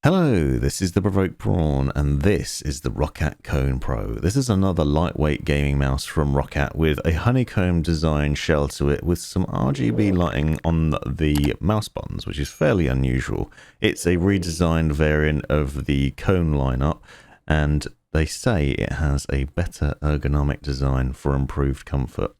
Hello, this is the Provoked Prawn, and this is the Roccat Kone Pro. This is another lightweight gaming mouse from Roccat with a honeycomb design shell to it with some RGB lighting on the mouse buttons, which is fairly unusual. It's a redesigned variant of the Kone lineup, and they say it has a better ergonomic design for improved comfort.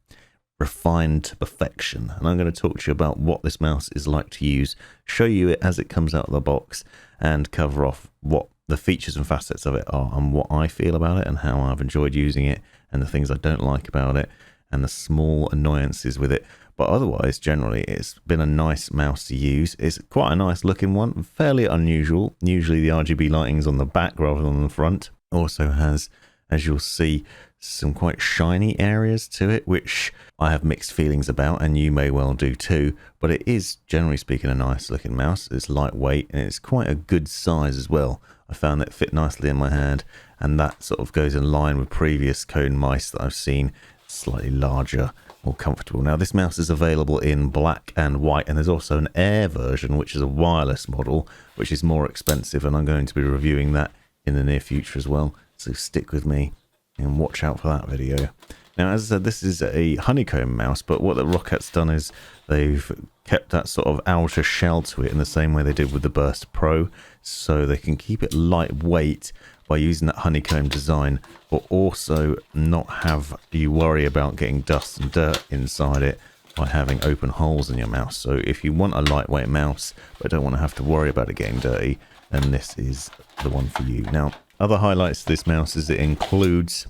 Refined to perfection, and I'm going to talk to you about what this mouse is like to use, show you it as it comes out of the box, and cover off what the features and facets of it are and what I feel about it and how I've enjoyed using it and the things I don't like about it and the small annoyances with it. But otherwise, generally, it's been a nice mouse to use. It's quite a nice looking one, fairly unusual. Usually the RGB lighting's on the back rather than the front. Also has, as you'll see, some quite shiny areas to it, which I have mixed feelings about, and you may well do too. But it is, generally speaking, a nice looking mouse. It's lightweight and it's quite a good size as well. I found that it fit nicely in my hand, and that sort of goes in line with previous Kone mice that I've seen. Slightly larger, more comfortable. Now this mouse is available in black and white, and there's also an Air version, which is a wireless model, which is more expensive, and I'm going to be reviewing that in the near future as well. So stick with me and watch out for that video. Now, as I said, this is a honeycomb mouse, but what the Roccat's done is they've kept that sort of outer shell to it in the same way they did with the Burst Pro, so they can keep it lightweight by using that honeycomb design, but also not have you worry about getting dust and dirt inside it by having open holes in your mouse. So if you want a lightweight mouse but don't want to have to worry about it getting dirty, then this is the one for you. Now, other highlights of this mouse is it includes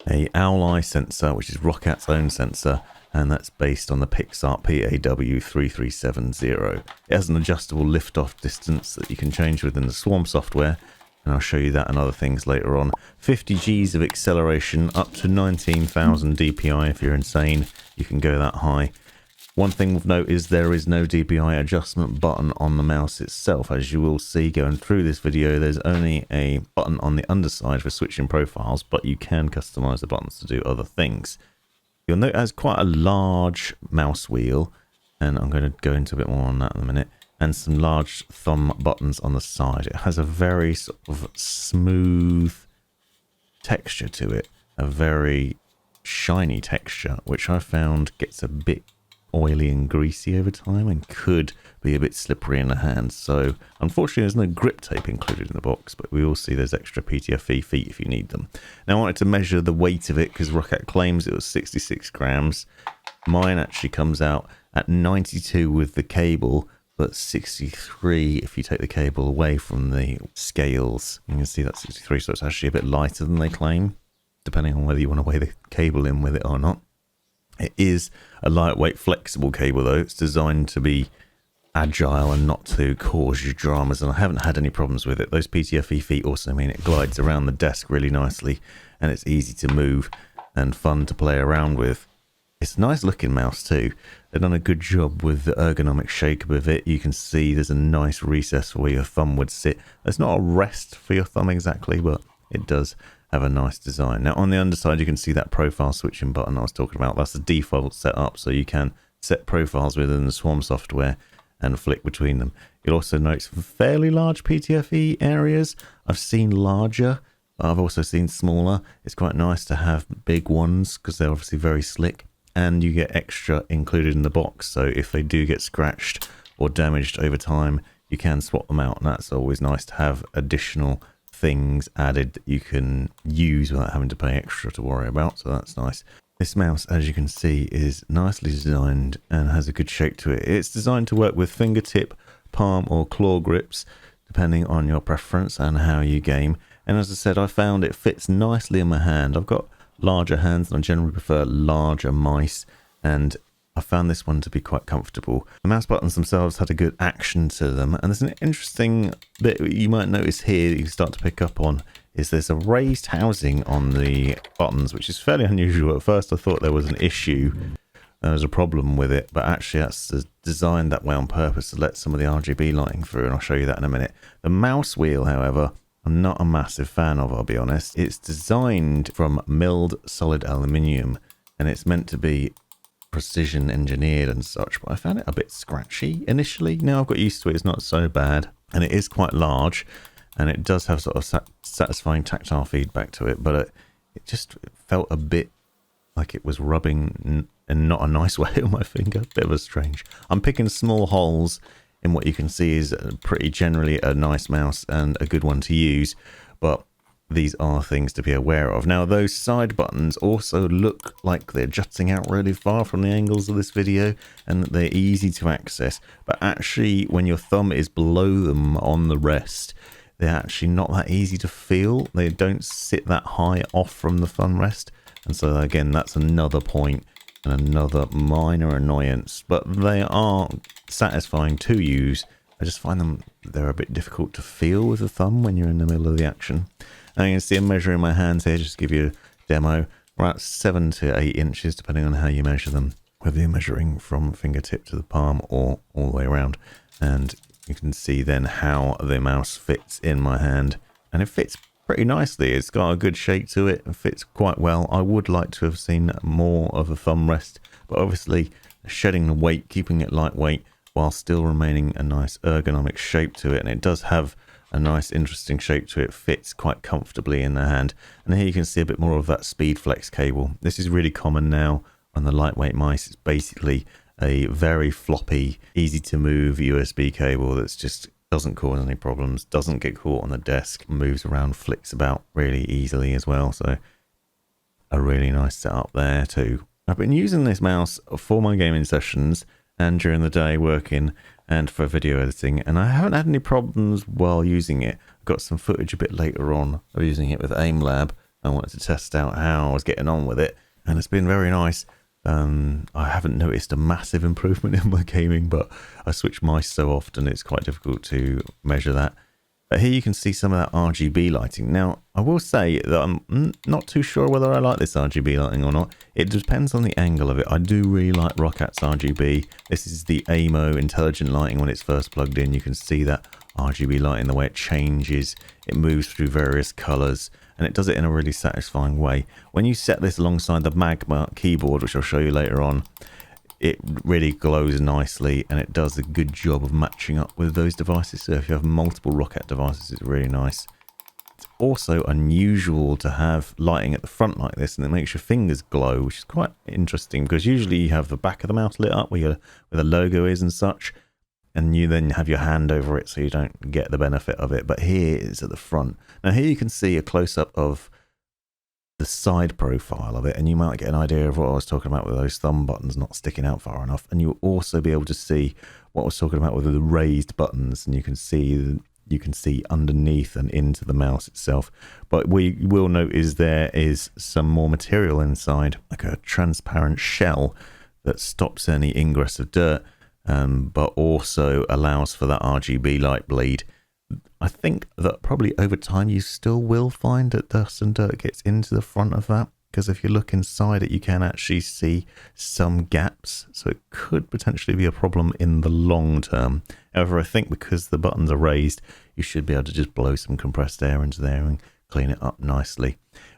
a Owl Eye sensor, which is Roccat's own sensor, and that's based on the Pixart PAW3370. It has an adjustable lift-off distance that you can change within the Swarm software, and I'll show you that and other things later on. 50 Gs of acceleration, up to 19,000 DPI. If you're insane, you can go that high. One thing of note is there is no DPI adjustment button on the mouse itself. As you will see going through this video, there's only a button on the underside for switching profiles, but you can customize the buttons to do other things. You'll note it has quite a large mouse wheel, and I'm going to go into a bit more on that in a minute, and some large thumb buttons on the side. It has a very sort of smooth texture to it, a very shiny texture, which I found gets a bit oily and greasy over time and could be a bit slippery in the hand. So unfortunately there's no grip tape included in the box, but we will see there's extra PTFE feet if you need them. Now I wanted to measure the weight of it because Roccat claims it was 66 grams. Mine actually comes out at 92 with the cable, but 63 if you take the cable away from the scales. You can see that's 63, so it's actually a bit lighter than they claim, depending on whether you want to weigh the cable in with it or not. It is a lightweight, flexible cable though. It's designed to be agile and not to cause you dramas, and I haven't had any problems with it. Those PTFE feet also mean it glides around the desk really nicely, and it's easy to move and fun to play around with. It's a nice looking mouse too. They've done a good job with the ergonomic shape of it. You can see there's a nice recess where your thumb would sit. There's not a rest for your thumb exactly, but it does have a nice design. Now on the underside you can see that profile switching button I was talking about. That's the default setup, so you can set profiles within the Swarm software and flick between them. You'll also note some fairly large PTFE areas. I've seen larger, but I've also seen smaller. It's quite nice to have big ones because they're obviously very slick, and you get extra included in the box, so if they do get scratched or damaged over time you can swap them out, and that's always nice to have additional things added that you can use without having to pay extra to worry about, so that's nice. This mouse, as you can see, is nicely designed and has a good shape to it. It's designed to work with fingertip, palm or claw grips depending on your preference and how you game, and as I said, I found it fits nicely in my hand. I've got larger hands and I generally prefer larger mice, and I found this one to be quite comfortable. The mouse buttons themselves had a good action to them, and there's an interesting bit you might notice here that you start to pick up on, is there's a raised housing on the buttons, which is fairly unusual. At first I thought there was an issue, there was a problem with it, but actually that's designed that way on purpose to let some of the RGB lighting through, and I'll show you that in a minute. The mouse wheel, however, I'm not a massive fan of, I'll be honest. It's designed from milled solid aluminium, and it's meant to be precision engineered and such, but I found it a bit scratchy initially. Now I've got used to it, it's not so bad. and it is quite large, and it does have sort of satisfying tactile feedback to it, but it just felt a bit like it was rubbing in not a nice way on my finger. Bit of a strange. I'm picking small holes in what you can see is pretty generally a nice mouse and a good one to use, but these are things to be aware of. Now, those side buttons also look like they're jutting out really far from the angles of this video, and that they're easy to access, but actually when your thumb is below them on the rest, they're actually not that easy to feel. They don't sit that high off from the thumb rest, and so again, that's another point and another minor annoyance, but they are satisfying to use. I just find they're a bit difficult to feel with the thumb when you're in the middle of the action. Now you can see I'm measuring my hands here, just to give you a demo. About 7 to 8 inches, depending on how you measure them, whether you're measuring from fingertip to the palm or all the way around. And you can see then how the mouse fits in my hand, and it fits pretty nicely. It's got a good shape to it, it fits quite well. I would like to have seen more of a thumb rest, but obviously shedding the weight, keeping it lightweight while still remaining a nice ergonomic shape to it, and it does have a nice interesting shape to it, fits quite comfortably in the hand. And here you can see a bit more of that speed flex cable. This is really common now on the lightweight mice. It's basically a very floppy, easy to move USB cable that's just doesn't cause any problems, doesn't get caught on the desk, moves around, flicks about really easily as well. So a really nice setup there too. I've been using this mouse for my gaming sessions and during the day working and for video editing, and I haven't had any problems while using it. I've got some footage a bit later on of using it with Aimlab. I wanted to test out how I was getting on with it, and it's been very nice. I haven't noticed a massive improvement in my gaming, but I switch mice so often it's quite difficult to measure that. But here you can see some of that RGB lighting. Now, I will say that I'm not too sure whether I like this RGB lighting or not. It depends on the angle of it. I do really like Roccat's RGB. This is the AIMO intelligent lighting when it's first plugged in. You can see that RGB lighting, the way it changes. It moves through various colors, and it does it in a really satisfying way. When you set this alongside the Magma keyboard, which I'll show you later on, it really glows nicely, and it does a good job of matching up with those devices. So if you have multiple Roccat devices, it's really nice. It's also unusual to have lighting at the front like this, and it makes your fingers glow, which is quite interesting, because usually you have the back of the mouse lit up where the logo is and such, and you then have your hand over it so you don't get the benefit of it. But here it's at the front. Now here you can see a close-up of the side profile of it, and you might get an idea of what I was talking about with those thumb buttons not sticking out far enough, and you'll also be able to see what I was talking about with the raised buttons, and you can see underneath and into the mouse itself. But what you will notice there is some more material inside, like a transparent shell that stops any ingress of dirt, but also allows for that RGB light bleed. I think that probably over time you still will find that dust and dirt gets into the front of that, because if you look inside it you can actually see some gaps, so it could potentially be a problem in the long term. However, I think because the buttons are raised, you should be able to just blow some compressed air into there and clean it up nicely.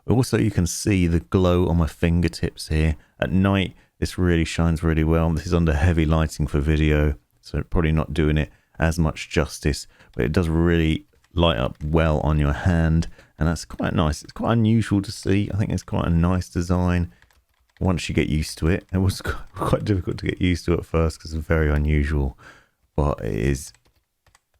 Also, you can see the glow on my fingertips here. At night this really shines really well. This is under heavy lighting for video, so probably not doing it as much justice, but it does really light up well on your hand, and that's quite nice. It's quite unusual to see. I think it's quite a nice design once you get used to it. It was quite difficult to get used to at first because it's very unusual, but it is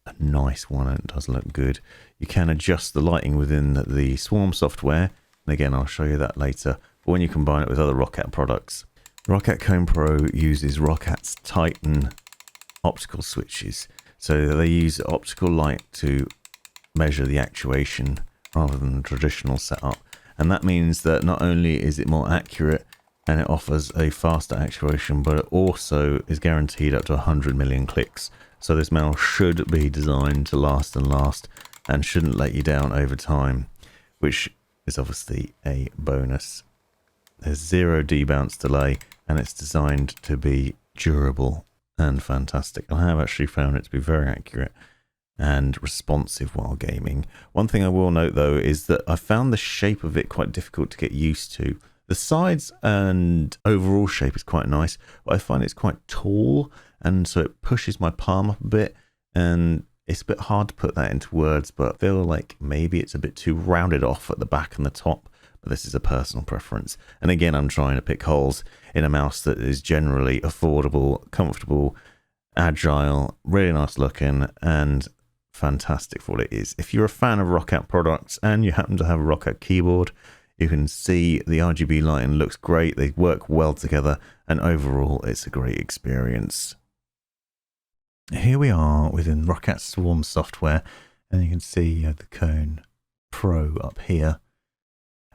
a nice one and it does look good. You can adjust the lighting within the Swarm software, and again I'll show you that later. But when you combine it with other Roccat products, Roccat Kone Pro uses Roccat's Titan optical switches. So they use optical light to measure the actuation rather than the traditional setup. And that means that not only is it more accurate and it offers a faster actuation, but it also is guaranteed up to 100 million clicks. So this mouse should be designed to last and shouldn't let you down over time, which is obviously a bonus. There's 0 debounce delay, and it's designed to be durable and fantastic. I have actually found it to be very accurate and responsive while gaming. One thing I will note though is that I found the shape of it quite difficult to get used to. The sides and overall shape is quite nice, but I find it's quite tall, and so it pushes my palm up a bit, and It's a bit hard to put that into words, but I feel like maybe it's a bit too rounded off at the back and the top. But this is a personal preference. And again, I'm trying to pick holes in a mouse that is generally affordable, comfortable, agile, really nice looking, and fantastic for what it is. If you're a fan of Roccat products and you happen to have a Roccat keyboard, you can see the RGB lighting looks great. They work well together, and overall, it's a great experience. Here we are within Roccat Swarm software, and you can see the Kone Pro up here.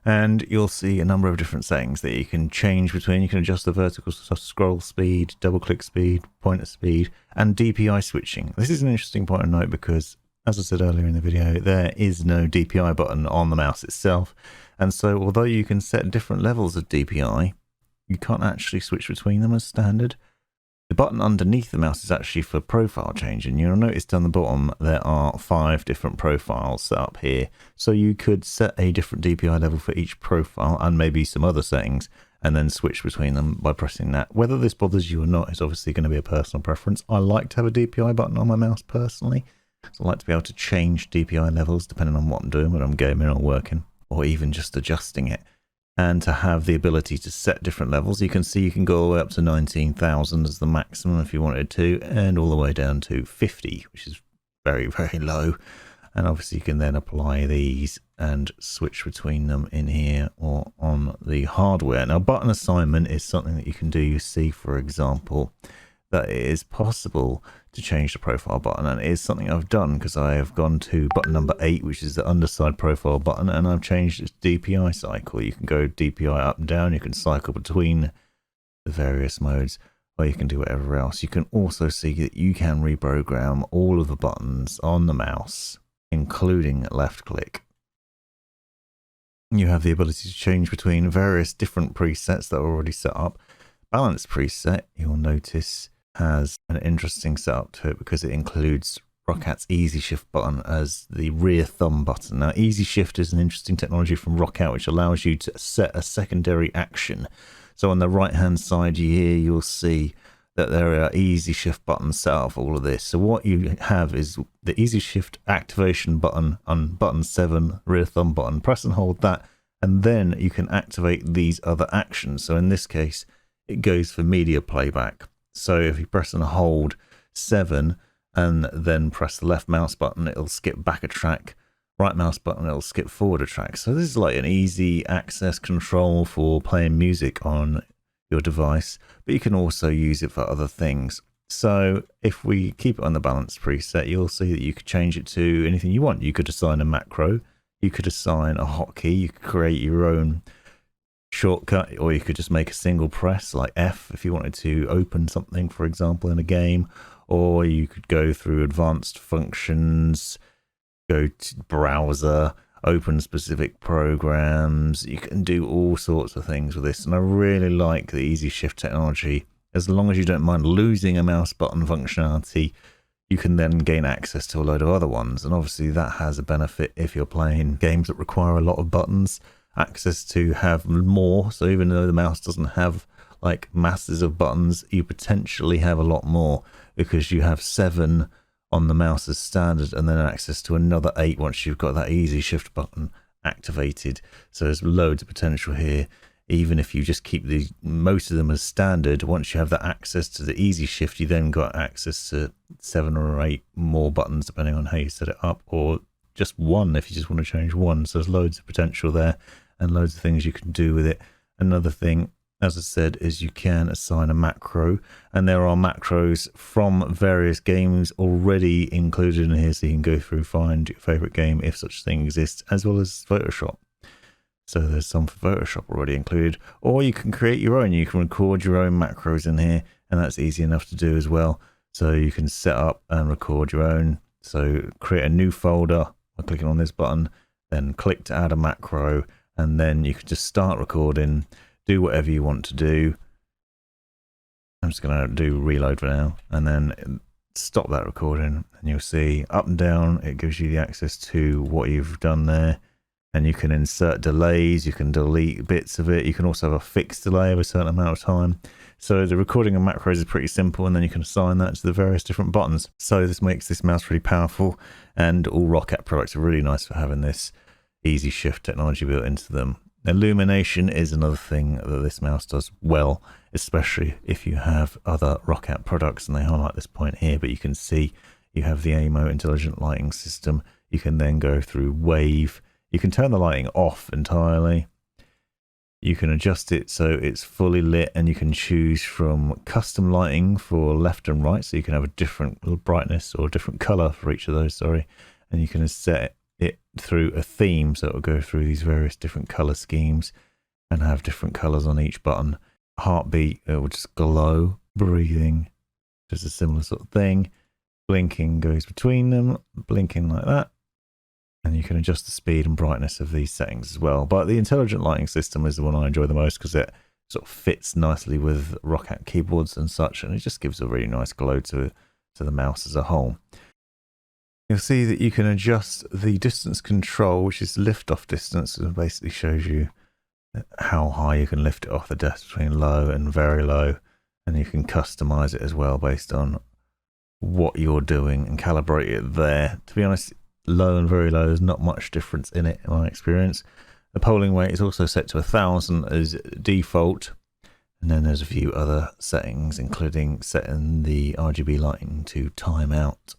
And you'll see a number of different settings that you can change between. You can adjust the vertical scroll speed, double click speed, pointer speed, and DPI switching. This is an interesting point of note because, as I said earlier in the video, there is no DPI button on the mouse itself. And so although you can set different levels of DPI, you can't actually switch between them as standard. The button underneath the mouse is actually for profile change, and you'll notice down the bottom there are 5 different profiles set up here. So you could set a different DPI level for each profile and maybe some other settings, and then switch between them by pressing that. Whether this bothers you or not is obviously going to be a personal preference. I like to have a DPI button on my mouse personally, so I like to be able to change DPI levels depending on what I'm doing, whether I'm gaming or working, or even just adjusting it. And to have the ability to set different levels. You can see you can go all the way up to 19,000 as the maximum if you wanted to, and all the way down to 50, which is very, very low. And obviously you can then apply these and switch between them in here or on the hardware. Now, button assignment is something that you can do. You see, for example, that it is possible to change the profile button, and it is something I've done because I have gone to button number 8, which is the underside profile button, and I've changed its DPI cycle. You can go DPI up and down, you can cycle between the various modes, or you can do whatever else. You can also see that you can reprogram all of the buttons on the mouse, including left click. You have the ability to change between various different presets that are already set up. Balance preset, you'll notice, has an interesting setup to it because it includes Roccat's Easy Shift button as the rear thumb button. Now, Easy Shift is an interesting technology from Roccat which allows you to set a secondary action. So on the right hand side here, you'll see that there are Easy Shift buttons set up for all of this. So what you have is the Easy Shift activation button on button 7, rear thumb button. Press and hold that, and then you can activate these other actions. So in this case, it goes for media playback. So if you press and hold 7 and then press the left mouse button, it'll skip back a track. Right mouse button, it'll skip forward a track. So this is like an easy access control for playing music on your device, but you can also use it for other things. So if we keep it on the balance preset, you'll see that you could change it to anything you want. You could assign a macro, you could assign a hotkey, you could create your own shortcut, or you could just make a single press like F if you wanted to open something, for example, in a game, or you could go through advanced functions, go to browser, open specific programs. You can do all sorts of things with this, and I really like the Easy Shift technology. As long as you don't mind losing a mouse button functionality, you can then gain access to a load of other ones, and obviously that has a benefit if you're playing games that require a lot of buttons, access to have more. So even though the mouse doesn't have like masses of buttons, you potentially have a lot more because you have 7 on the mouse as standard and then access to another 8 once you've got that Easy Shift button activated. So there's loads of potential here. Even if you just keep most of them as standard, once you have that access to the Easy Shift, you then got access to 7 or 8 more buttons depending on how you set it up, or just 1 if you just want to change 1. So there's loads of potential there and loads of things you can do with it. Another thing, as I said, is you can assign a macro, and there are macros from various games already included in here, so you can go through, find your favorite game if such thing exists, as well as Photoshop. So there's some for Photoshop already included, or you can create your own. You can record your own macros in here, and that's easy enough to do as well. So you can set up and record your own. So create a new folder by clicking on this button, then click to add a macro, and then you can just start recording, do whatever you want to do. I'm just going to do reload for now, and then stop that recording, and you'll see up and down, it gives you the access to what you've done there. and you can insert delays, you can delete bits of it. You can also have a fixed delay of a certain amount of time. So the recording of macros is pretty simple, and then you can assign that to the various different buttons. So this makes this mouse really powerful, and all Roccat products are really nice for having this easy shift technology built into them. Illumination is another thing that this mouse does well, especially if you have other Roccat products, and they highlight this point here, but you can see you have the AIMO intelligent lighting system. You can then go through wave. You can turn the lighting off entirely. You can adjust it so it's fully lit, and you can choose from custom lighting for left and right, so you can have a different brightness or different color for each of those, and you can set it through a theme, so it will go through these various different color schemes and have different colors on each button. Heartbeat, it will just glow. Breathing, just a similar sort of thing. Blinking goes between them, blinking like that. And you can adjust the speed and brightness of these settings as well. But the intelligent lighting system is the one I enjoy the most, because it sort of fits nicely with Roccat keyboards and such, and it just gives a really nice glow to the mouse as a whole. You'll see that you can adjust the distance control, which is lift-off distance, and basically shows you how high you can lift it off the desk between low and very low, and you can customize it as well based on what you're doing and calibrate it there. To be honest, low and very low, there's not much difference in it in my experience. The polling weight is also set to 1000 as default, and then there's a few other settings, including setting the RGB lighting to timeout.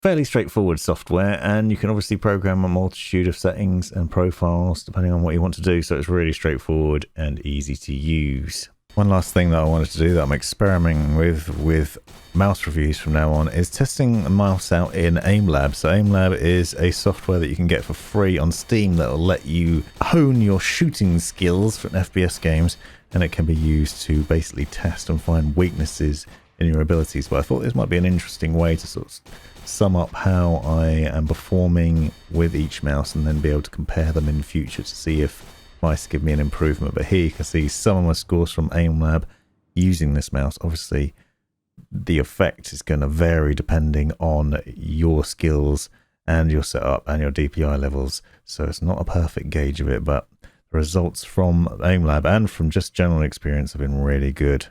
Fairly straightforward software, and you can obviously program a multitude of settings and profiles depending on what you want to do, so it's really straightforward and easy to use. One last thing that I wanted to do that I'm experimenting with mouse reviews from now on is testing the mouse out in Aimlab. So Aimlab is a software that you can get for free on Steam that will let you hone your shooting skills for FPS games, and it can be used to basically test and find weaknesses in your abilities. But I thought this might be an interesting way to sort of sum up how I am performing with each mouse, and then be able to compare them in future to see if mice give me an improvement. But here you can see some of my scores from Aimlab using this mouse. Obviously the effect is going to vary depending on your skills and your setup and your DPI levels, so it's not a perfect gauge of it, but the results from Aimlab and from just general experience have been really good.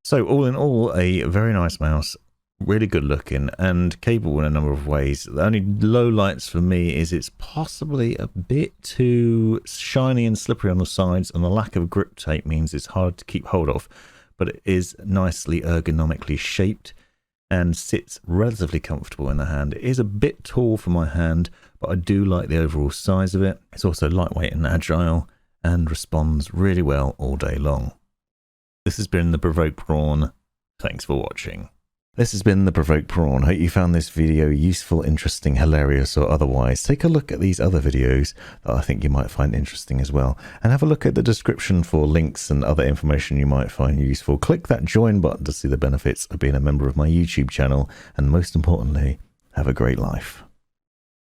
So all in all, a very nice mouse, really good looking and capable in a number of ways. The only lowlights for me is it's possibly a bit too shiny and slippery on the sides, and the lack of grip tape means it's hard to keep hold of, but it is nicely ergonomically shaped and sits relatively comfortable in the hand. It is a bit tall for my hand, but I do like the overall size of it. It's also lightweight and agile and responds really well all day long. This has been the Provoked Prawn. Thanks for watching. This has been the Provoked Prawn. Hope you found this video useful, interesting, hilarious, or otherwise. Take a look at these other videos that I think you might find interesting as well. And have a look at the description for links and other information you might find useful. Click that join button to see the benefits of being a member of my YouTube channel. And most importantly, have a great life.